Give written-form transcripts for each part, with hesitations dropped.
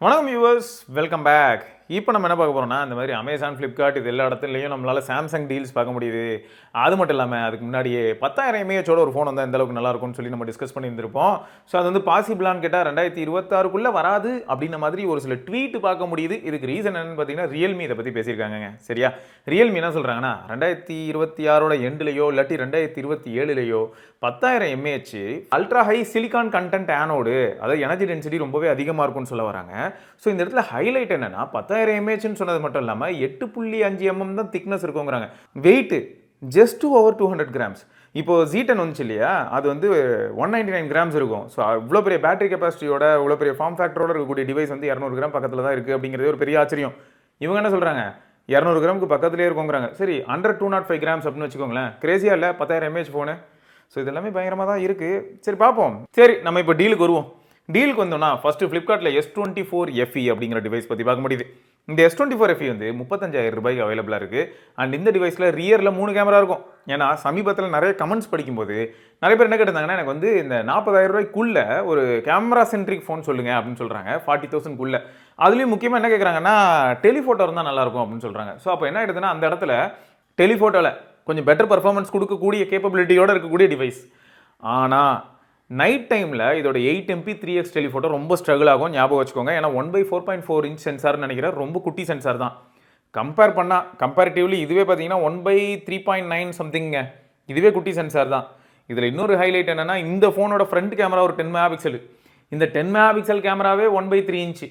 வணக்கம் viewers, welcome back. இப்போ நம்ம என்ன பார்க்க போகிறோம்னா, இந்த மாதிரி அமேசான், ஃப்ளிப்கார்ட் இது எல்லா இடத்துலையும் நம்மளால் சாம்சங் டீல்ஸ் பார்க்க முடியுது. அது மட்டும் இல்லாமல் அதுக்கு முன்னாடியே 10,000 mAஹோட ஒரு ஃபோன் வந்தால் எந்த அளவுக்கு நல்லா இருக்கும்னு சொல்லி நம்ம டிஸ்கஸ் பண்ணியிருந்திருப்போம். ஸோ அது வந்து பாசிபிளான்னு கேட்டால் 2026க்குள்ளே வராது அப்படின்ற மாதிரி ஒரு சில ட்வீட் பார்க்க முடியுது. இதுக்கு ரீசன் என்னன்னு பார்த்தீங்கன்னா, ரியல்மி இதை பற்றி பேசியிருக்காங்க. சரியா, ரியல்மி என்ன சொல்கிறாங்கன்னா 2026ஓட எண்ட்லையோ இல்லாட்டி 2027லையோ 10,000 mAh ultra high silicon content anode, அதாவது எனர்ஜி டென்சிட்டி ரொம்பவே அதிகமாக இருக்கும்னு சொல்ல வராங்க. ஸோ இந்த இடத்துல ஹைலைட் என்னன்னா 10,000 mAhன்னு சொன்னது மட்டும் இல்லாமல் 8.5 mm தான் திக்னஸ் இருக்குங்கிறாங்க. Weight just over 200 grams. இப்போ Z10 வந்துச்சு இல்லையா, அது வந்து 199 கிராம்ஸ் இருக்கும். ஸோ இவ்வளோ பெரிய பேட்டரி கெப்பாசிட்டியோட இவ்வளோ பெரிய ஃபார்ம் ஃபேக்டரோட இருக்கக்கூடிய டிவைஸ் வந்து 200 கிராம் பக்கத்தில் தான் இருக்குது அப்படிங்கிறது ஒரு பெரிய ஆச்சரியம். இவங்க என்ன சொல்கிறாங்க, 200 கிராமுக்கு பக்கத்துலேயே இருக்குங்கிறாங்க. சரி, அண்டர் 205 கிராம்ஸ் அப்படின்னு வச்சுக்கோங்களேன். கிரேசியாக இல்லை 10,000 mAh ஃபோனு. ஸோ இது எல்லாமே பயங்கரமாக தான் இருக்குது. சரி பார்ப்போம். சரி, நம்ம இப்போ டீலுக்கு வருவோம். டீலுக்கு வந்தோம்னா ஃபஸ்ட்டு ஃப்ளிப்கார்ட்டில் S24 FE அப்படிங்கிற டிவைஸ் பற்றி பார்க்க முடியுது. இந்த S24 FE வந்து 35,000 ரூபாய்க்கு அவைலபிளாக இருக்குது. அண்ட் இந்த டிவைஸில் ரியரில் 3 கேமரா இருக்கும். ஏன்னா சமீபத்தில் நிறைய கமெண்ட்ஸ் படிக்கும்போது நிறைய பேர் என்ன கேட்டிருந்தாங்கன்னா, எனக்கு வந்து இந்த 40,000 ரூபாய்க்குள்ளே ஒரு கேமரா சென்ட்ரிக் ஃபோன் சொல்லுங்கள் அப்படின்னு சொல்கிறாங்க. 40,000க்குள்ளே. அதுலேயும் முக்கியமாக என்ன கேட்குறாங்கன்னா, டெலிஃபோட்டோ இருந்தால் நல்லாயிருக்கும் அப்படின்னு சொல்கிறாங்க. ஸோ அப்போ என்ன ஆகிடுதுன்னா, அந்த இடத்துல டெலிஃபோட்டோவில் கொஞ்சம் பெட்டர் பர்ஃபார்மன்ஸ் கொடுக்கக்கூடிய கேப்பபிலிட்டியோடு இருக்கக்கூடிய டிவைஸ். ஆனால் நைட் டைமில் இதோட 8MP 3x டெலிஃபோட்டோ ரொம்ப ஸ்ட்ரகிள் ஆகும். ஞாபகம் வச்சுக்கோங்க. ஏன்னா 1/4.4 inch சென்சார்னு நினைக்கிறேன். ரொம்ப குட்டி சென்சார் தான். கம்பேரிட்டிவ்லி இதுவே பார்த்தீங்கன்னா 1/3.9 சம்திங்க. இதுவே குட்டி சென்சார் தான். இதில் இன்னொரு ஹைலைட் என்னென்னா, இந்த ஃபோனோட ஃப்ரண்ட் கேமரா ஒரு 10 மெகாபிக்சல். இந்த 10 மெகாபிக்சல் கேமராவே 1/3 inch.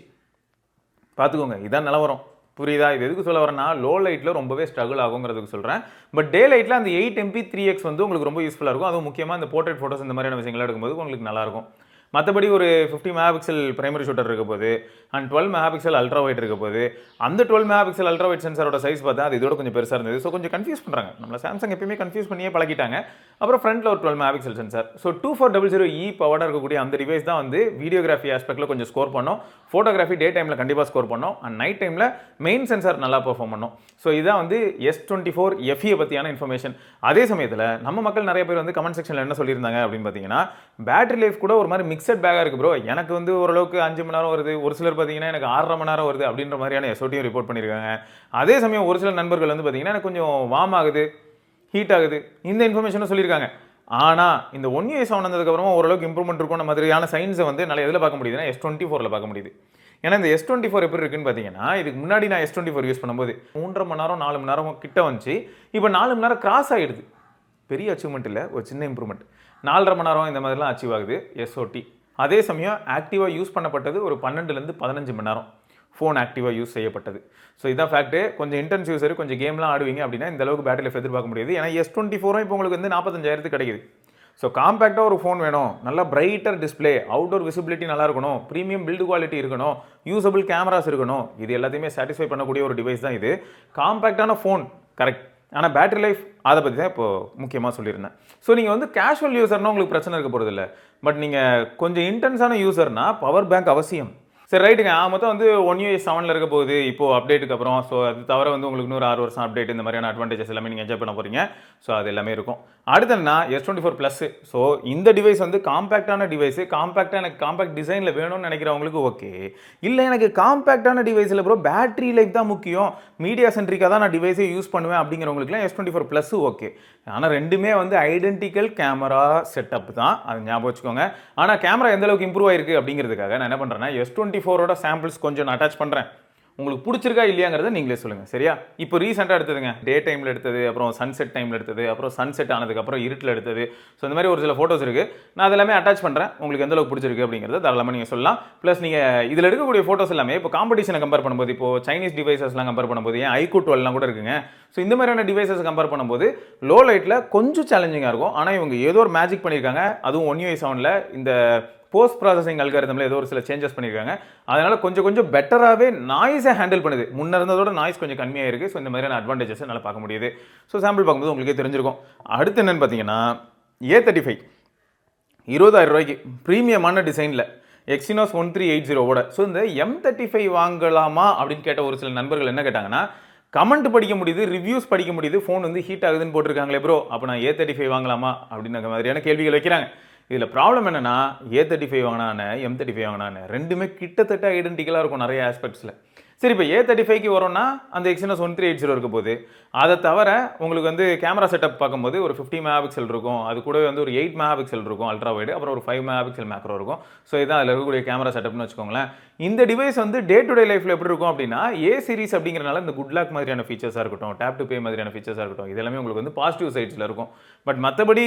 பார்த்துக்கோங்க, இதான் நிலவரம். புரியுதா? இது எதுக்கு சொல்ல வரேன்னா, லோ லைட்டில் ரொம்பவே ஸ்ட்ரகிள் ஆகுங்கிறதுக்கு சொல்கிறேன். பட் டே லைட்டில் அந்த 8MP 3x வந்து உங்களுக்கு ரொம்ப யூஸ்ஃபுல்லாக இருக்கும். அதுவும் முக்கியமாக இந்த போர்ட்ரேட் ஃபோட்டோஸ் இந்த மாதிரியான விஷயங்கள் எடுக்கும்போது உங்களுக்கு நல்லாயிருக்கும். மற்றபடி ஒரு 50 மெகாபிக்சல் பிரைமரி ஷூட்டர் இருக்க போது, அண்ட் 12 மெகாபிக்சல் அல்ட்ரா வைட் இருக்க போது. அந்த 12 மெகாபிக்சல் அல்ட்ரா வைட் சென்சாரோட சைஸ் பார்த்தா அது இதோட கொஞ்சம் பெருசாக இருந்தது. ஸோ கொஞ்சம் கன்ஃபியூஸ் பண்ணுறாங்க. நம்மள சாம்சங் எப்பயுமே கன்ஃபியூஸ் பண்ணியே பழகிட்டாங்க. அப்புறம் ஃப்ரண்ட்டில் ஒரு 12 மெகாபிக்சல் சென்சார். ஸோ 2400E பவர்டாக இருக்கக்கூடிய அந்த டிவைஸ் தான் வந்து வீடியோகிராஃபி ஆஸ்பெக்டில் கொஞ்சம் ஸ்கோர் பண்ணோம். ஃபோட்டோகிராஃபி டே டைமில் கண்டிப்பாக ஸ்கோர் பண்ணோம். அண்ட் நைட் டைமில் மெயின் சென்சார் நல்லா பெர்ஃபார்ம் பண்ணோம். ஸோ இதான் வந்து S24 FE பற்றியான இன்ஃபர்மேஷன். அதே சமயத்தில் நம்ம மக்கள் நிறைய பேர் வந்து கமெண்ட் செக்ஷனில் என்ன சொல்லியிருந்தாங்க அப்படின்னு பார்த்தீங்கன்னா, பேட்டரி லைஃப் கூட ஒரு மாதிரி மிக்சட் பேக்காக இருக்குது ப்ரோ. எனக்கு வந்து ஓரளவுக்கு 5 மணி நேரம் வருது, ஒரு சிலர் பார்த்தீங்கன்னா எனக்கு 6.5 மணி நேரம் வருது அப்படின்ற மாதிரியான SOTயும் ரிப்போர்ட் பண்ணியிருக்காங்க. அதே சமயம் ஒரு சில நண்பர்கள் வந்து பார்த்தீங்கன்னா எனக்கு கொஞ்சம் வார்ம் ஆகுது, ஹீட் ஆகுது, இந்த இன்ஃபர்மேஷனும் சொல்லியிருக்காங்க. ஆனால் இந்த 1UI 7 வந்ததுக்கப்புறமா ஓரளவுக்கு இம்ப்ரூவ்மெண்ட் இருக்கும் மாதிரியான சைன்ஸை வந்து நல்லா எதில் பார்க்க முடியுதுன்னா S24ல் பார்க்க முடியுது. ஏன்னா இந்த S24 எப்படி இருக்குன்னு பார்த்தீங்கன்னா, இதுக்கு முன்னாடி நான் S24 யூஸ் பண்ணும்போது 3.5 மணி நேரம் 4 மணி நேரம் கிட்ட வந்துச்சு. இப்போ 4 மணி நேரம் கிராஸ் ஆகிடுது. பெரிய அச்சீவ்மெண்ட் இல்லை, ஒரு சின்ன இம்ப்ரூவ்மெண்ட். 4.5 மணி நேரம் இந்த மாதிரிலாம் அச்சீவ் ஆகுது SOT. அதே சமயம் ஆக்டிவாக யூஸ் பண்ணப்பட்டது ஒரு 12லேருந்து 15 மணி நேரம் ஃபோன் ஆக்டிவாக யூஸ் செய்யப்பட்டது. ஸோ இதான் ஃபேக்ட்டு. கொஞ்சம் இன்டென்ஸ் யூஸர், கொஞ்சம் கேம்லாம் ஆடுவீங்க அப்படின்னா இந்த அளவுக்கு பேட்டரி லைஃப் எதிர்பார்க்க முடியாது. ஏன்னா S24 இப்போ உங்களுக்கு வந்து 45,000 கிடைக்குது. ஸோ காம்பேக்டாக ஒரு ஃபோன் வேணும், நல்லா பிரைட்டர் டிஸ்பிளே, அவுட்டோர் விசிபிலிட்டி நல்லா இருக்கணும், ப்ரீமியம் பில்டு குவாலிட்டி இருக்கணும், யூஸபிள் கேமராஸ் இருக்கணும், இது எல்லாத்தையுமே சாட்டிஸ்ஃபை பண்ணக்கூடிய ஒரு டிவைஸ் தான் இது. காம்பேக்டான ஃபோன் கரெக்ட். ஆனால் பேட்டரி லைஃப் அதை பற்றி தான் இப்போது முக்கியமாக சொல்லியிருந்தேன். ஸோ நீங்கள் வந்து கேஷுவல் யூஸர்னால் உங்களுக்கு பிரச்சனை இருக்க போகிறது இல்லை. பட் நீங்கள் கொஞ்சம் இன்டென்ஸான யூஸர்னால் பவர் பேங்க் அவசியம். சரி ரைட்டுங்க. மொத்தம் வந்து 1UI 7ல் இருக்க போகுது இப்போது அப்டேட்டுக்கு அப்புறம். ஸோ அது தவிர வந்து உங்களுக்கு இன்னொரு 6 வருஷம் அப்டேட், இந்த மாதிரியான அட்வான்டேஜஸ் எல்லாமே நீங்கள் என்ஜாய் பண்ண போகிறீங்க. ஸோ அது எல்லாமே இருக்கும். அடுத்து என்ன, S24+. ஸோ இந்த டிவைஸ் வந்து காம்பேக்டான டிவைஸு. காம்பேக்டாக எனக்கு காம்பேக்ட் டிசைனில் வேணும்னு நினைக்கிறவங்களுக்கு ஓகே. இல்லை எனக்கு காம்பேக்டான டிவைஸில் ப்ரோ பேட்டரி லைஃப் தான் முக்கியம், மீடியா சென்ட்ரிக்காக தான் நான் டிவைஸே யூஸ் பண்ணுவேன் அப்படிங்கிறவங்களுக்குலாம் S24+ ஓகே. ஆனால் ரெண்டுமே வந்து ஐடென்டிக்கல் கேமரா செட்டப் தான், அது ஞாபகம் வச்சுக்கோங்க. ஆனால் கேமரா எந்த அளவுக்கு இம்ப்ரூவ் ஆயிருக்கு அப்படிங்கிறதுக்காக நான் என்ன பண்ணுறேன்னா, S24ஓட சாம்பிள்ஸ் கொஞ்சம் நான் அட்டாச் பண்ணுறேன். உங்களுக்கு பிடிச்சிருக்கா இல்லையாங்கிறத நீங்களே சொல்லுங்கள். சரியா? இப்போ ரீசெண்டாக எடுத்ததுங்க, டே டைமில் எடுத்தது, அப்புறம் சன்செட் டைமில் எடுத்தது, அப்புறம் சன்செட் ஆனதுக்கப்புறம் இருட்டில் எடுத்தது. ஸோ இந்த மாதிரி ஒரு சில ஃபோட்டோஸ் இருக்குது. நான் அதெல்லாமே அட்டாச் பண்ணுறேன். உங்களுக்கு எந்த அளவுக்கு பிடிச்சிருக்கு அப்படிங்கிறத தாராளமாக நீங்கள் சொல்லலாம். ப்ளஸ் நீங்கள் இதில் எடுக்கக்கூடிய ஃபோட்டோஸ் எல்லாமே இப்போ காம்படிஷனை கம்பேர் பண்ணும்போது, இப்போ சைனீஸ் டிவைசஸ்லாம் கம்பேர் பண்ணும்போது, ஏன் iQOO 12 கூட இருக்குங்க. ஸோ இந்த மாதிரியான டிவைசஸ் கம்பேர் பண்ணும்போது லோ லைட்டில் கொஞ்சம் சேலஞ்சிங்காக இருக்கும். ஆனால் இவங்க ஏதோ ஒரு மேஜிக் பண்ணியிருக்காங்க. அதுவும் 1UI 7ல் இந்த போஸ்ட் ப்ராசஸிங் அல்காரிதமில் ஏதோ ஒரு சில சேஞ்சஸ் பண்ணியிருக்காங்க. அதனால் கொஞ்சம் பெட்டராகவே நாய்ஸை ஹேண்டில் பண்ணுது. முன்ன இருந்ததோட நாய்ஸ் கொஞ்சம் கம்மியாக இருக்குது. ஸோ இந்த மாதிரியான அட்வான்டேஜஸ் என்னால் பார்க்க முடியுது. ஸோ சாம்பிள் பார்க்கும்போது உங்களுக்கே தெரிஞ்சிருக்கும். அடுத்து என்னென்னு பார்த்தீங்கன்னா, A35 20,000 ரூபாய்க்கு ப்ரீமியமான டிசைனில் Exynos 1380ஓட. ஸோ இந்த M35 வாங்கலாமா அப்படின்னு கேட்ட ஒரு சில நண்பர்கள் என்ன கேட்டாங்கன்னா, கமெண்ட் படிக்க முடியுது, ரிவ்யூஸ் படிக்க முடியுது, ஃபோன் வந்து ஹீட் ஆகுதுன்னு போட்டிருக்காங்களே ப்ரோ, அப்போ நான் A35 வாங்கலாமா அப்படின்ற மாதிரியான கேள்விகள் வைக்கிறாங்க. இதில் ப்ராப்ளம் என்னென்னா A35 வாங்கினானே M35 வாங்கினானே ரெண்டுமே கிட்டத்தட்ட ஐடென்டிக்கலாக இருக்கும் நிறைய ஆஸ்பெக்ட்ஸில். சரி, இப்போ A35க்கு வரோம்னா அந்த Exynos 1380 இருக்க போகுது. அதை தவிர உங்களுக்கு வந்து கேமரா செட்டப் பார்க்கும்போது ஒரு 50 மெகா பிக்சல் இருக்கும், அது கூடவே வந்து ஒரு 8 மெகா பிக்சல் இருக்கும் அல்ட்ரா வைடு, அப்புறம் ஒரு 5 மெகா பிக்சல் மேக்ரோ இருக்கும். ஸோ இதான் அதில் இருக்கக்கூடிய கேமரா செட்டப்னு வச்சுக்கோங்களேன். இந்த டிவைஸ் வந்து டே டு டே லைஃப்பில் எப்படி இருக்கும் அப்படின்னா, A சீரிஸ் அப்படிங்கிறனால இந்த குட் லாக் மாதிரியான ஃபீச்சர்ஸாக இருக்கட்டும், டேப் டு பே மாதிரியான ஃபீச்சர்ஸாக இருக்கட்டும், இதெல்லாமே உங்களுக்கு வந்து பாசிட்டிவ் சைட்ஸில் இருக்கும். பட் மற்றபடி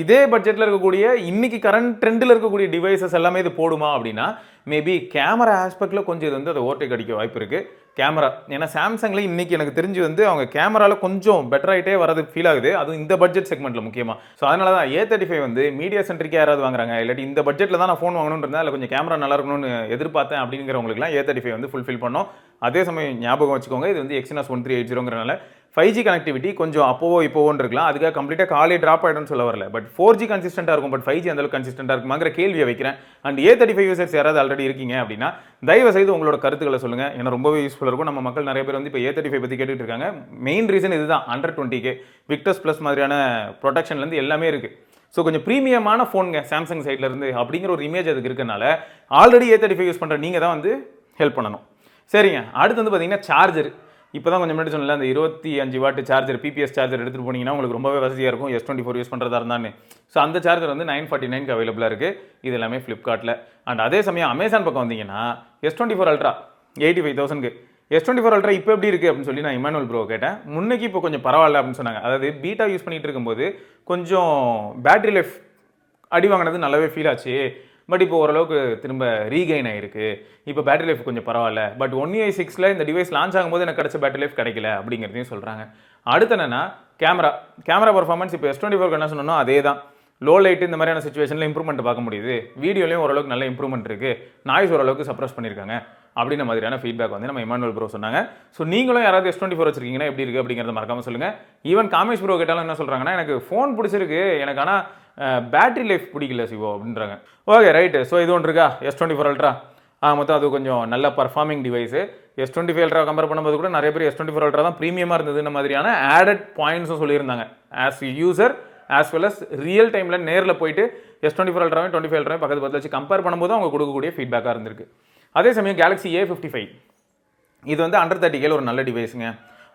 இதே பட்ஜெட்டில் இருக்கக்கூடிய இன்னைக்கு கரண்ட் ட்ரெண்டில் இருக்கக்கூடிய டிவைசஸ் எல்லாமே இது போடுமா அப்படின்னா, மேபி கேமரா ஆஸ்பெக்டில் கொஞ்சம் இது வந்து அதை ஓவர்டேக் அடிக்க வாய்ப்பு இருக்குது. கேமரா, ஏன்னா சாம்சங்ல இன்னைக்கு எனக்கு தெரிஞ்சு வந்து அவங்க கேமராவில் கொஞ்சம் பெட்டர் ஆகிட்டே வரது ஃபீல் ஆகுது, அதுவும் இந்த பட்ஜெட் செக்மெண்ட்டில் முக்கியமாக. ஸோ அதனால தான் A35 வந்து மீடியா சென்ட்ரிக்காக யாராவது வாங்குறாங்க, இல்லாட்டி இந்த பட்ஜெட்டில் தான் நான் ஃபோன் வாங்கணும்னு இருந்தால் அதில் கொஞ்சம் கேமரா நல்லா இருக்கணும்னு எதிர்பார்த்தேன் அப்படிங்கிறவங்களுக்குலாம் A35 வந்து ஃபுல்ஃபில் பண்ணோம். அதே சமயம் ஞாபகம் வச்சுக்கோங்க, இது வந்து Exynos 1380ங்கிறனால 5G கனெக்டிவிட்டி கொஞ்சம் அப்போவோ இப்போவோன்னு இருக்கலாம், அதுக்காக கம்ப்ளீட்டாக காலே ட்ராப் ஆகிடும்னு சொல்ல வரல. பட் 4G கன்சிஸ்டண்டாக இருக்கும், பட் 5G அந்தளவுக்கு கன்சிஸ்டண்டாக இருக்குமாங்கிற கேள்வியை வைக்கிறேன். அண்ட் A35 யூசர்ஸ் யாராவது ஆல்ரெடி இருக்கீங்க அப்படின்னா தயவு செய்து உங்களோட கருத்துக்களை சொல்லுங்கள், ஏன்னா ரொம்பவே யூஸ்ஃபுல்லாக இருக்கும். நம்ம மக்கள் நிறைய பேர் வந்து இப்போ A35 பற்றி கேட்டுட்டு இருக்காங்க. மெயின் ரீசன் இதுதான், அண்டர் 20K விக்டர்ஸ் ப்ளஸ் மாதிரியான ப்ரொடெக்ஷன்லேருந்து எல்லாமே இருக்குது. ஸோ கொஞ்சம் ப்ரீமியமான ஃபோனுங்க சாம்சங் சைட்லேருந்து அப்படிங்கிற ஒரு இமேஜ் அதுக்கு இருக்கனால ஆல்ரெடி A35 யூஸ் பண்ணுற நீங்கள் தான் வந்து ஹெல்ப் பண்ணணும். சரிங்க, அடுத்து வந்து பார்த்தீங்கன்னா சார்ஜர். இப்போ தான் கொஞ்சம் முன்னாடி சொன்னல அந்த 25 வாட் சார்ஜர் PPS சார்ஜர் எடுத்துகிட்டு போனீங்கன்னா உங்களுக்கு ரொம்பவே வசதியாக இருக்கும் S24 யூஸ் பண்ணுறதா இருந்தான்னு. ஸோ அந்த சார்ஜர் வந்து 949க்கு அவைலபிளாக இருக்குது. இது எல்லாமே ஃப்ளிப்கார்ட்டில். அண்ட் அதே சமயம் அமேசான் பக்கம் வந்தீங்கன்னா S24 அல்ட்ரா 85,000க்கு. S24 அல்ட்ரா இப்போ எப்படி இருக்குது அப்படின்னு சொல்லி நான் இமானுவல் ப்ரோ கேட்டேன். முன்னைக்கு இப்போ கொஞ்சம் பரவாயில்ல அப்படின்னு சொன்னாங்க. அதாவது பீட்டா யூஸ் பண்ணிகிட்டு இருக்கும்போது கொஞ்சம் பேட்டரி லைஃப் அடி வாங்கினது நல்லாவே ஃபீல் ஆச்சு. பட் இப்போ ஓரளவுக்கு திரும்ப ரீகெயின் ஆகிருக்கு. இப்போ பேட்டரி லைஃப் கொஞ்சம் பரவாயில்ல. பட் 1 UI 6ல் இந்த டிவைஸ் லான்ச் ஆகும்போது எனக்கு கிடைச்ச பேட்டரி லைஃப் கிடைக்கல அப்படிங்கிறதையும் சொல்கிறாங்க. அடுத்து என்னென்னா கேமரா பர்ஃபார்மன்ஸ் இப்போ S24 என்ன சொன்னோம் அதே தான். லோ லைட் இந்த மாதிரியான சுச்சுவேஷனில் இம்ப்ரூவ்மெண்ட் பார்க்க முடியுது. வீடியோலையும் ஓரளவுக்கு நல்ல இம்ப்ரூவ்மெண்ட் இருக்குது. நாய்ஸ் ஓரளவுக்கு சப்ரஸ் பண்ணியிருக்காங்க அப்படின்ற மாதிரியான ஃபீட்பேக் வந்து நம்ம இமானுவல் ப்ரோ சொன்னாங்க. ஸோ நீங்களும் யாராவது S24 வச்சிருக்கீங்கன்னா எப்படி இருக்குது அப்படிங்கிறத மறக்காமல் சொல்லுங்கள். ஈவன் காமேஷ் ப்ரோ கேட்டாலும் என்ன சொல்கிறாங்கன்னா, எனக்கு ஃபோன் பிடிச்சிருக்கு, எனக்கு ஆனால் பேட்டரி லைஃப் பிடிக்கல சிவோ அப்படின்றாங்க. Okay right. ஸோ இது ஒன்று இருக்கா S24 அல்ட்ரா. மொத்தம் அது கொஞ்சம் நல்ல performing device. S25 ultra compare பண்ணும்போது கூட நிறைய பேர் S24 அல்ட்ரா தான் ப்ரீமியமாக இருந்தது இந்த மாதிரியான ஆடட் பாயிண்ட்ஸும் சொல்லியிருந்தாங்க. As user as well as real டைமில் நேரில் போயிட்டு S24 அல்ட்ராவையும் 25 அல்ட்ராவையும் பக்கத்து வச்சு கம்பேர் பண்ணும்போது அவங்க கொடுக்கக்கூடிய ஃபீட்பேக்காக இருந்திருக்கு. அதே சமயம் Galaxy A55 இது வந்து அண்டர் 30K ஒரு நல்ல டிவைஸுங்க.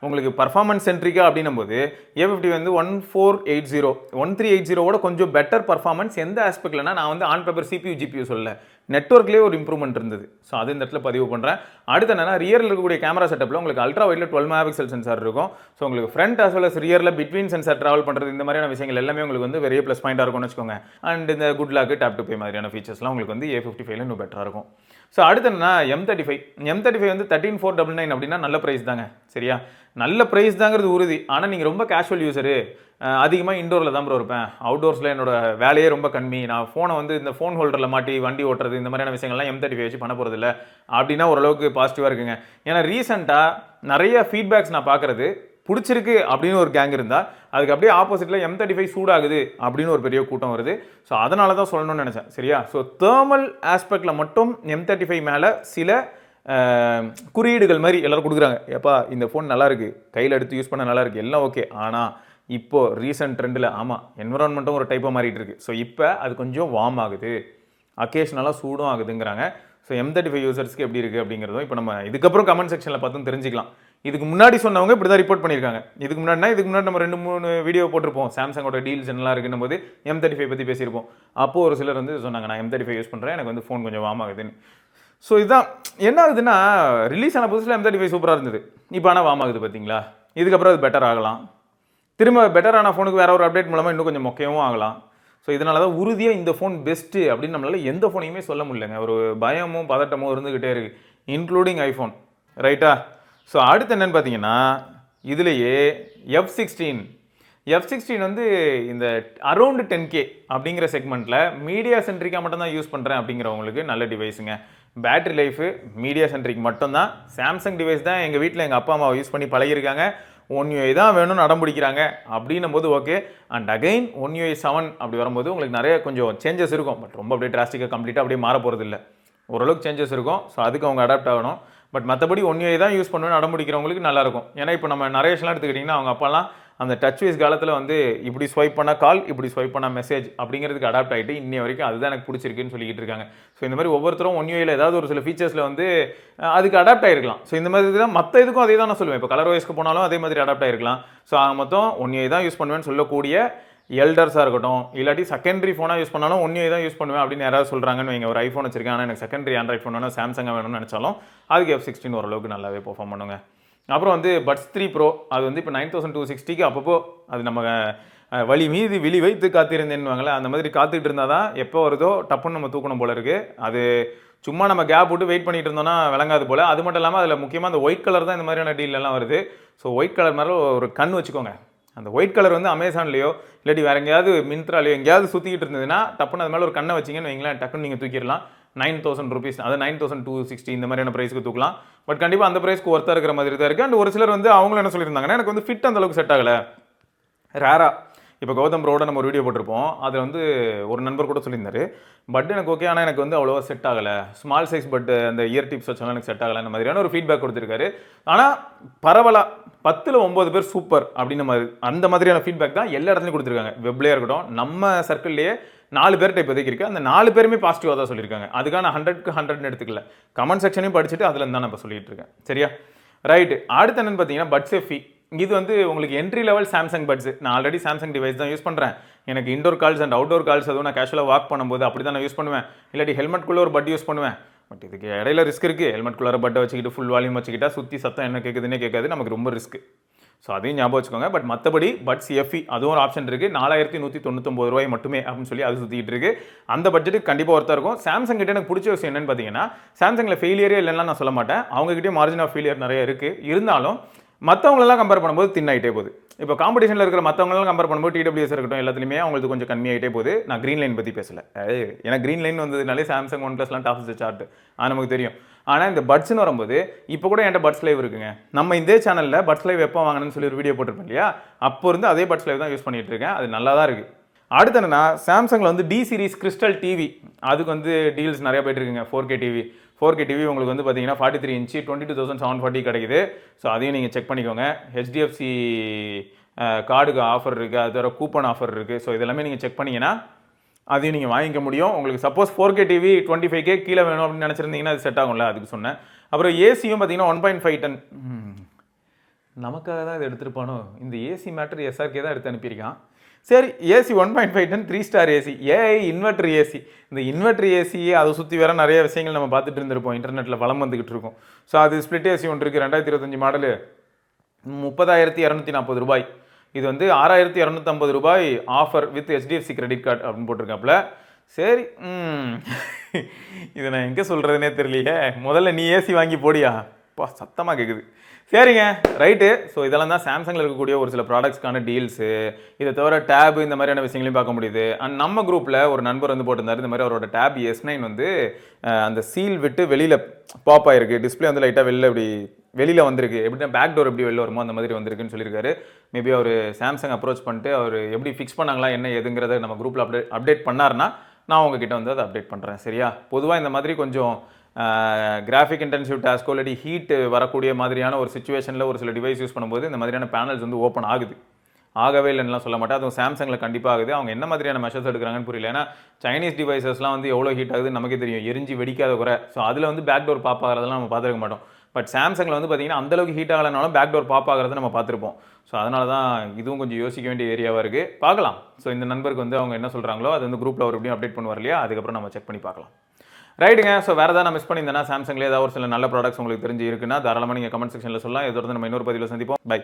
உங்களுக்கு பர்ஃபார்மன்ஸ் சென்ட்ரிக்கா அப்படின்னும் போது A50 வந்து 1380 கொஞ்சம் பெட்டர் பர்ஃபார்மன்ஸ் எந்த ஆஸ்பெக்ட்லனா, நான் வந்து ஆன் பேப்பர் CPU GPU சொல்லல, நெட்வொர்க்லேயே ஒரு இம்ப்ரூவ்மெண்ட் இருந்தது. ஸோ அது இந்த இடத்துல பதிவு பண்ணுறேன். அடுத்து என்னன்னா, ரியரில் இருக்கக்கூடிய கேமரா செட்டப்பில் உங்களுக்கு அல்ட்ரா வைடில் 12 மெகா பிக்சல் சென்சார் இருக்கும். ஸோ உங்களுக்கு ஃப்ரண்ட் ஆஸ் வெல் அஸ் ரியரில் பிட்வீன் சென்சார் ட்ராவல் பண்ணுறது இந்த மாதிரியான விஷயங்கள் எல்லாமே உங்களுக்கு வந்து பெரிய ப்ளஸ் பாயிண்டாக இருக்கும்னு வச்சுக்கோங்க. அண்ட் இந்த good lock tape to pay மாதிரியான ஃபீச்சர்ஸ்லாம் உங்களுக்கு வந்து A55 இன்னும் பெட்டராக இருக்கும். ஸோ அடுத்து என்னன்னா M35 வந்து 13,499 அப்படின்னா நல்ல ப்ரைஸ் தாங்க. சரியா, நல்ல ப்ரைஸ் தாங்கிறது உறுதி. ஆனால் நீங்கள் ரொம்ப கேஷுவல் யூஸரு, அதிகமாக இண்டோரில் தான் ப்ரோ இருப்பேன், அவுட்டோர்ஸில் என்னோட வேலையே ரொம்ப கம்மி, நான் ஃபோனை வந்து இந்த ஃபோன் ஹோல்டரில் மாட்டி வண்டி ஓட்டுறது இந்த மாதிரியான விஷயங்கள்லாம் M35 வச்சு பண்ண போகிறதில்ல அப்படின்னா ஓரளவுக்கு பாசிட்டிவாக இருக்குங்க. ஏன்னா ரீசெண்டாக நிறைய ஃபீட்பேக்ஸ் நான் பார்க்குறது பிடிச்சிருக்கு அப்படின்னு ஒரு கேங் இருந்தால் அதுக்கு அப்படியே ஆப்போசிட்டில் M35 சூடாகுது அப்படின்னு ஒரு பெரிய கூட்டம் வருது. ஸோ அதனால தான் சொல்லணும்னு நினச்சேன். சரியா, ஸோ தேர்மல் ஆஸ்பெக்டில் மட்டும் M35 மேலே சில குறியீடுகள் மாதிரி எல்லோரும் கொடுக்குறாங்க. ஏப்பா இந்த ஃபோன் நல்லாயிருக்கு, கையில் எடுத்து யூஸ் பண்ண நல்லாயிருக்கு, எல்லாம் ஓகே. ஆனால் இப்போது ரீசெண்ட் ட்ரெண்டில் ஆமாம் என்விரான்மெண்ட்டும் ஒரு டைப்பாக மாறிட்டு இருக்கு. ஸோ இப்போ அது கொஞ்சம் வார்ம் ஆகுது, அக்கேஷனலாக சூடும் ஆகுதுங்கிறாங்க. ஸோ M35 யூசர்ஸ்க்கு எப்படி இருக்குது அப்படிங்கிறதும் இப்போ நம்ம இதுக்கப்புறம் கமெண்ட் செக்ஷனில் பார்த்து தெரிஞ்சுக்கலாம். இதுக்கு முன்னாடி சொன்னவங்க இப்படி தான் ரிப்போர்ட் பண்ணியிருக்காங்க. இதுக்கு முன்னாடி நம்ம 2-3 வீடியோ போட்டிருப்போம், சாம்சங்கோட டீல்ஸ் என்னலாம் இருக்குன்னும் போது M35 பற்றி பேசியிருப்போம். அப்போது ஒரு சிலர் வந்து சொன்னாங்க, நான் M35 யூஸ் பண்ணுறேன், எனக்கு வந்து ஃபோன் கொஞ்சம் வார்ம் ஆகுதுன்னு. ஸோ இதுதான் என்ன ஆகுதுன்னா, ரிலீஸ் ஆன புதுசில் M35 சூப்பராக இருந்தது, இப்போ ஆனால் வார்ம் ஆகுது பார்த்தீங்களா. இதுக்கப்புறம் அது பெட்டர் ஆகலாம், திரும்ப பெட்டரான ஃபோனுக்கு வேறு ஒரு அப்டேட் மூலமாக இன்னும் கொஞ்சம் மொக்கையும் ஆகலாம். ஸோ இதனால தான் உறுதியாக இந்த ஃபோன் பெஸ்ட்டு அப்படின்னு நம்மளால் எந்த ஃபோனையுமே சொல்ல முடியலங்க. ஒரு பயமும் பதட்டமும் இருந்துக்கிட்டே இருக்குது, இன்க்ளூடிங் ஐஃபோன். ரைட்டா. ஸோ அடுத்து என்னென்னு பார்த்தீங்கன்னா, இதுலேயே F16 வந்து இந்த அரௌண்ட் 10K அப்படிங்கிற செக்மெண்ட்டில் மீடியா சென்ட்ரிக்காக மட்டும்தான் யூஸ் பண்ணுறேன் அப்படிங்கிறவங்களுக்கு நல்ல டிவைஸுங்க. பேட்டரி லைஃபு மீடியா சென்ட்ரிக் மட்டும்தான். சாம்சங் டிவைஸ் தான் எங்கள் வீட்டில் எங்கள் அப்பா அம்மாவை யூஸ் பண்ணி பழகிருக்காங்க. One UI தான் வேணும்னு அடம் பிடிக்கிறாங்க அப்படின்னும் போது okay. And again One UI 7 அப்படி வரும்போது உங்களுக்கு நிறைய கொஞ்சம் சேஞ்சஸ் இருக்கும். பட் ரொம்ப அப்படியே டிராஸ்டிக்காக கம்ப்ளீட்டாக அப்படியே மாற போகிறது இல்லை, ஓரளவுக்கு சேஞ்சஸ் இருக்கும். ஸோ அதுக்கு அவங்க அடாப்ட் ஆகணும். பட் மற்றபடி One UI தான் யூஸ் பண்ணுவேன்னு அடம் பிடிக்கிறவங்களுக்கு நல்லாயிருக்கும். ஏன்னா இப்போ நம்ம நரேஷ்லாம் எடுத்துக்கிட்டிங்கன்னா அவங்க அப்பாலாம் அந்த டச் வைஸ் காலத்தில் வந்து இப்படி ஸ்வைப் பண்ணால் கால், இப்படி ஸ்வைப் பண்ணால் மெசேஜ் அப்படிங்கிறதுக்கு அடாப்ட் ஆகிட்டு இன்னைய வரைக்கும் அதுதான் எனக்கு பிடிச்சிருக்குன்னு சொல்லிக்கிட்டு இருக்காங்க. ஸோ இந்த மாதிரி ஒவ்வொருத்தரும் ஒன் யூஐயில் ஏதாவது ஒரு சில ஃபீச்சர்ஸில் வந்து அதுக்கு அடாப்ட் ஆகிருக்கலாம். ஸோ இந்த மாதிரி தான் மற்ற இதுக்கும் அதே தான் நான் சொல்லுவேன். இப்போ கலர் வைஸ்க்கு போனாலும் அதே மாதிரி அடாப்ட் ஆகிருக்கலாம். ஸோ மொத்தம் ஒன் யூஐ தான் யூஸ் பண்ணுவேன்னு சொல்லக்கூடிய எல்டர்ஸாக இருக்கட்டும், இல்லாட்டி செகண்டரி ஃபோனாக யூஸ் பண்ணாலும் ஒன் யூஐ தான் யூஸ் பண்ணுவேன் அப்படின்னு யாராவது சொல்கிறாங்கன்னு வைங்க. ஒரு ஐஃபோன் வச்சிருக்கேன், ஆனால் எனக்கு செகண்டரி ஆண்ட்ராய்ட் ஃபோன் வேணும், சாம்சங்காக வேணும்னு நினச்சாலும் அதுக்கு F16 ஓரளவுக்கு நல்லாவே பெர்ஃபார்ம் பண்ணுங்க. அப்புறம் வந்து பட்ஸ் 3 Pro அது வந்து இப்போ 9260க்கு அப்பப்போ அது நம்ம வழி மீது விழி வைத்து காத்திருந்தேன்னுவாங்களே, அந்த மாதிரி காத்துக்கிட்டு இருந்தால் தான் எப்போ வருதோ டப்புன்னு நம்ம தூக்கணும் போல இருக்குது. அது சும்மா நம்ம கேப் விட்டு வெயிட் பண்ணிட்டு இருந்தோம்னா விளங்காது போல். அது மட்டும் இல்லாமல் அதில் முக்கியமாக அந்த ஒயிட் கலர் தான் இந்த மாதிரியான டீல்லாம் வருது. ஸோ ஒயிட் கலர் மேலே ஒரு கண் வச்சுக்கோங்க. அந்த ஒயிட் கலர் வந்து அமேசான்லேயோ இல்லாட்டி வேறு எங்கேயாவது மிந்த்ராலையோ எங்கேயாவது சுற்றிக்கிட்டு இருந்ததுன்னா டப்புன்னு அது மேலே ஒரு கண்ணை வச்சிங்கன்னு வைங்களேன், டக்குன்னு நீங்கள் தூக்கிடலாம். 9000 rupees, அது 9260 இந்த மாதிரியான ப்ரைஸ்க்கு தூக்கலாம். பட் கண்டிப்பாக அந்த ப்ரைஸ்க்கு ஒர்த்தாக இருக்கிற மாதிரி தான் இருக்குது. அண்ட் ஒரு சிலர் வந்து அவங்களும் என்ன சொல்லியிருந்தாங்கன்னா, எனக்கு வந்து ஃபிட் அந்த அளவுக்கு செட் ஆகலை, ரேரா. இப்போ கௌதம் ப்ரோட நம்ம ஒரு வீடியோ போட்டிருப்போம், அதில் வந்து ஒரு நண்பர் கூட சொல்லியிருந்தாரு, பட் எனக்கு ஓகே, ஆனால் எனக்கு வந்து அவ்வளோவா செட் ஆகலை, ஸ்மால் சைஸ் பட் அந்த இயர் டிப்ஸ் வச்சாலும் எனக்கு செட் ஆகலை, அந்த மாதிரியான ஒரு ஃபீட்பேக் கொடுத்துருக்காரு. ஆனால் பரவாயில்ல, 10ல் 9 பேர் சூப்பர் அப்படின்னு மாதிரி அந்த மாதிரியான ஃபீட்பேக் தான் எல்லா இடத்துலையும் கொடுத்துருக்காங்க. வெப்லேயே இருக்கட்டும், நம்ம சர்க்கிள்லேயே 4 பேர்கிட்ட இப்போதைக்கு இருக்குது. அந்த 4 பேருமே பாசிட்டிவாக தான் சொல்லியிருக்காங்க. அதுக்காக நான் 100க்கு 100 எடுத்துக்கல, கமெண்ட் செக்ஷனையும் படிச்சுட்டு அதில் தான் நான் இப்போ சொல்லிட்டு இருக்கேன். சரியா, ரைட்டு. அடுத்து என்னன்னு பார்த்தீங்கன்னா பட்ஸ் எஃபி. இது வந்து உங்களுக்கு என்ட்ரி லெவல் சாம்சங் பட்ஸ். நான் ஆல்ரெடி சாம்சங் டிவைஸ் தான் யூஸ் பண்ணுறேன். எனக்கு indoor calls and outdoor calls அதுவும் நான் கேஷுவலாக வாக் பண்ணும்போது அப்படி தான் நான் யூஸ் பண்ணுவேன். இல்லாட்டி ஹெல்மெட்குள்ளே ஒரு பட் யூஸ் பண்ணுவேன். பட் இதுக்கு இடையில ரிஸ்க் இருக்குது. ஹெல்மெட்குள்ளார பட்டை வச்சுக்கிட்டு ஃபுல் வால்யூம் வச்சுக்கிட்டா சுற்றி சத்தம் என்ன கேட்குதுன்னே கேட்காது, நமக்கு ரொம்ப ரிஸ்க். ஸோ அதையும் ஞாபகம் வச்சுக்கோங்க. பட் மற்றபடி பட்ஸ் எஃப்இ அதுவும் ஒரு ஆப்ஷன் இருக்குது. 4199 ரூபாய் மட்டுமே அப்படின்னு சொல்லி அது சுற்றிட்டு இருக்குது. அந்த பட்ஜெட்டுக்கு கண்டிப்பாக ஒருத்தா இருக்கும். சாம்சங் கிட்டே எனக்கு பிடிச்ச விஷயம் என்னன்னு பார்த்தீங்கன்னா, சாம்சங்கில் ஃபெயிலியரே இல்லைன்னா நான் சொல்ல மாட்டேன். அவங்ககிட்டே மார்ஜின் ஆஃப் ஃபெயிலியர் நிறைய இருக்குது. இருந்தாலும் மற்றவங்களெல்லாம் கம்பேர் பண்ணும்போது தின்னாயிட்டே போகுது. இப்போ காம்படிஷனில் இருக்கிற மற்றவங்களெல்லாம் கம்பேர் பண்ணும்போது டிடபிள்யூஎஸ் இருக்கட்டும் எல்லாத்துலேயுமே அவங்களுக்கு கொஞ்சம் கம்மியாகிட்டே போகுது. நான் க்ரீன் லைன் பற்றி பேசலை. ஏன்னா க்ரீன் லைன் வந்ததுனாலே சாம்சங் ஒன் ப்ளஸ்லாம் டாப் ஆஃப் த சார்ட் நமக்கு தெரியும். ஆனால் இந்த பட்ஸ்னு வரும்போது இப்போ கூட என்கிட்ட பட்ஸ் லைவ் இருக்குங்க. நம்ம இதே சேனலில் பட்ஸ் லைவ் எப்போ வாங்கணும்னு சொல்லி ஒரு வீடியோ போட்டிருப்பேன் இல்லையா, அப்போ இருந்து அதே பட்ஸ் லைவ் தான் யூஸ் பண்ணிட்டு இருக்கேன். அது நல்லா தான் இருக்குது. அடுத்து என்னன்னா, சாம்சங்கில் வந்து டி சீரிஸ் கிறிஸ்டல் டிவி அதுக்கு வந்து டீல்ஸ் நிறைய போயிட்டு இருக்குங்க. 4K டிவி உங்களுக்கு வந்து பார்த்தீங்கன்னா 43 இன்ச்சு 22,740 கிடைக்குது. ஸோ அதையும் நீங்கள் செக் பண்ணிக்கோங்க. HDFC கார்டுக்கு ஆஃபர் இருக்குது, அது தவிர கூப்பன் ஆஃபர் இருக்குது. ஸோ இதெல்லாமே நீங்கள் செக் பண்ணிங்கன்னா அதையும் நீங்கள் வாங்கிக்க முடியும். உங்களுக்கு சப்போஸ் 4K டிவி 25K கீழே வேணும் அப்படின்னு நினச்சிருந்தீங்கன்னா அது செட் ஆகும்ல, அதுக்கு சொன்னேன். அப்புறம் ஏசியும் பார்த்தீங்கன்னா 1.5 டன். நமக்காக தான் இதை எடுத்துருப்பானோ, இந்த ஏசி மேட்ரு SRK தான் எடுத்து அனுப்பியிருக்கான். சரி, AC 1.5 ton 3 star AC, inverter AC. இந்த இன்வெர்டர் ஏசி அதை சுற்றி வேற நிறைய விஷயங்கள் நம்ம பார்த்துட்டு இருந்திருப்போம், இன்டர்நெட்டில் வளம் வந்துக்கிட்டு இருக்கும். ஸோ அது ஸ்பிளிட் ஏசி ஒன்று இருக்குது, 2025 மாடலு, 30,240 ரூபாய். இது வந்து 6,250 ரூபாய் offer with HDFC credit card அப்படின்னு போட்டிருக்காப்புல. சரி, இதை நான் எங்கே சொல்கிறதுனே தெரியலையே. முதல்ல நீ ஏசி வாங்கி போடியா, சத்தமாக கேட்குது. சரிங்க, ரைட்டு. ஸோ இதெல்லாம் தான் சாம்சங்கில் இருக்கக்கூடிய ஒரு சில ப்ராடக்ட்ஸ்க்கான டீல்ஸு. இதை தவிர டேப் இந்த மாதிரியான விஷயங்களையும் பார்க்க முடியுது. அண்ட் நம்ம குரூப்பில் ஒரு நண்பர் வந்து போட்டிருந்தார், இந்த மாதிரி அவரோட டேப் S9 வந்து அந்த சீல் விட்டு வெளியில் பாப் ஆகிருக்கு, டிஸ்பிளே வந்து லைட்டாக வெளியில் வந்திருக்கு, எப்படின்னா பேக் டோர் எப்படி வெளில வருமோ அந்த மாதிரி வந்திருக்குன்னு சொல்லியிருக்காரு. மேபி அவர் சாம்சங் அப்ரோச் பண்ணிட்டு அவர் எப்படி ஃபிக்ஸ் பண்ணாங்களா என்ன எதுங்கிறத நம்ம குரூப்பில் அப்டேட் பண்ணார்னா நான் உங்ககிட்ட வந்து அதை அப்டேட் பண்ணுறேன். சரியா, பொதுவாக இந்த மாதிரி கொஞ்சம் கிராஃபிக் இன்டென்சிவ் டாஸ்கோ இல்லாட்டி ஹீட் வரக்கூடிய மாதிரியான ஒரு சுச்சுவேஷனில் ஒரு சில டிவைஸ் யூஸ் பண்ணும்போது இந்த மாதிரியான பேனல்ஸ் வந்து ஓப்பன் ஆகுது. ஆகவே இல்லைன்னா சொல்ல மாட்டேன், அதுவும் சாம்சங்கில் கண்டிப்பாக ஆகுது. அவங்க என்ன மாதிரியான மெஷர்ஸ் எடுக்கிறாங்கன்னு புரியல. ஏன்னா சைனீஸ் டிவைசஸ்லாம் வந்து எவ்வளோ ஹீட் ஆகுது நமக்கே தெரியும், எரிஞ்சு வெடிக்காத குறை. ஸோ அதில் வந்து பேக் டோர் பாப் ஆகிறதெல்லாம் நம்ம பார்த்துருக்க மாட்டோம். பட் சாம்சங்கில் வந்து பார்த்தீங்கன்னா அந்தளவுக்கு ஹீட் ஆகலைனாலும் பேக் டோர் பாப் ஆகிறத நம்ம பார்த்துருப்போம். ஸோ அதனால தான் இதுவும் கொஞ்சம் யோசிக்க வேண்டிய ஏரியாவாக இருக்குது. பார்க்கலாம். ஸோ இந்த நண்பருக்கு வந்து அவங்க என்ன சொல்கிறாங்களோ அது வந்து குரூப்பில் ஒரு எப்படியும் அப்டேட் பண்ணுவார் இல்லையா, அதுக்கப்புறம் நம்ம செக் பண்ணி பார்க்கலாம். ரைட்டுங்க. ஸோ வேறு ஏதாவது நான் மிஸ் பண்ணியிருந்தேன்னா சாம்சங்லேயே ஏதாவது ஒரு சில நல்ல ப்ராடக்ட்ஸ் உங்களுக்கு தெரிஞ்சு இருக்குன்னா தாராளமாக நீங்கள் கமெண்ட் செக்ஷனில் சொல்லலாம். இதை தொடர்ந்து நம்ம இன்னொரு பதிவில் சந்திப்போம். பை.